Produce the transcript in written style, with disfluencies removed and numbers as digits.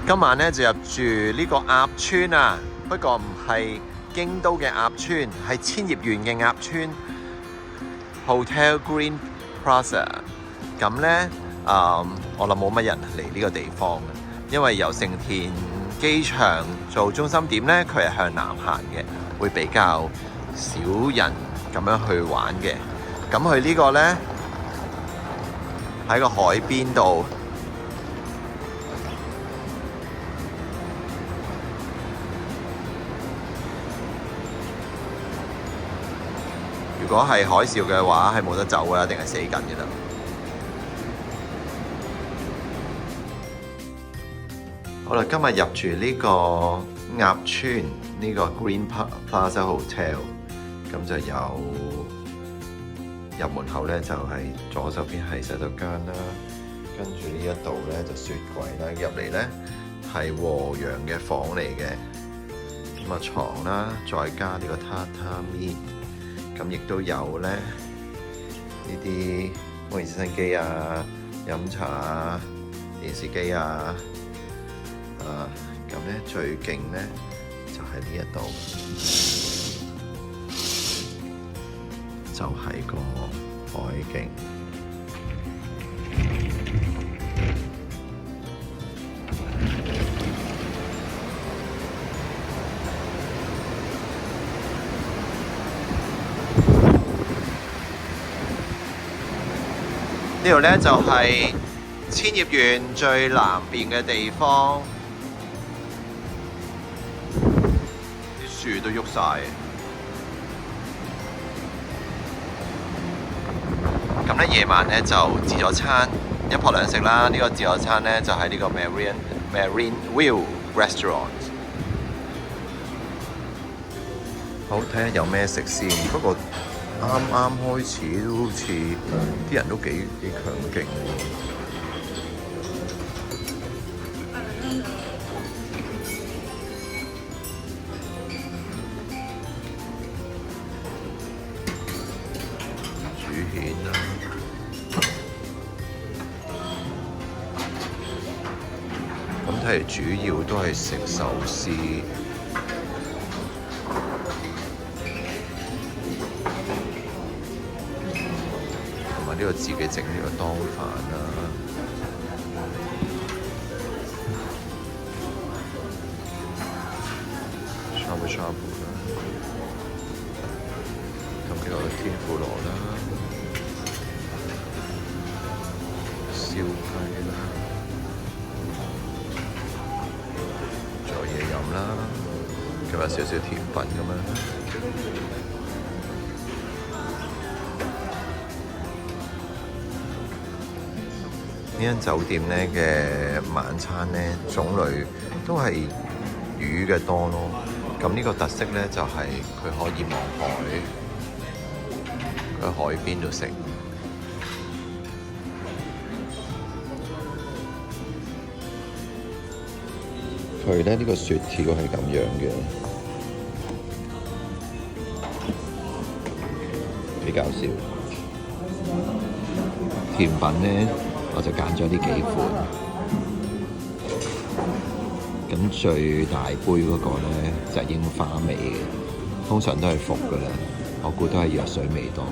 今晚咧就入住呢個鴨村啊，不過唔係京都嘅鴨村，係千葉縣嘅鴨村 Hotel Green Plaza。咁咧我諗冇乜人嚟呢個地方嘅，因為由成田機場做中心點咧，佢係向南行嘅，會比較少人咁樣去玩嘅。咁佢呢個咧喺個海邊度。如果係海嘯嘅話，係冇得走㗎啦，定係死緊㗎啦。好啦，今日入住呢個鴨村呢個 Green Plaza Hotel， 咁就有入門口咧就係左手邊係洗手間啦，跟住呢一度咧就雪櫃啦，入嚟咧係和洋嘅房嚟嘅，咁啊牀啦，再加呢個榻榻米。咁亦都有咧呢啲模擬攝影機啊、飲茶啊、電視機啊，咁咧最勁咧就係呢一度，就係個海景。呢度咧就係千葉縣最南邊嘅地方，啲樹都喐晒。咁咧夜晚咧就自助餐一泊兩食啦。呢個自助餐咧就喺呢個 Marine View Restaurant。好，睇下有咩食先。不過啱啱開始都好似啲人都幾強勁喎。煮蜆啦，咁睇嚟主要都係食壽司。呢個自己整呢個當飯啦，shabu shabu啦，咁呢個天婦羅啦，燒雞啦，仲有嘢飲啦，仲有少少甜品咁樣。呢間酒店咧嘅晚餐咧種類都係魚嘅多咯，咁呢個特色咧就係佢可以望海，佢喺海邊度食。佢咧呢個雪條係咁樣嘅，比較少。甜品咧，我就揀咗呢幾款，咁最大杯嗰個咧就係櫻花味嘅，通常都係服㗎啦，我估都係藥水味多。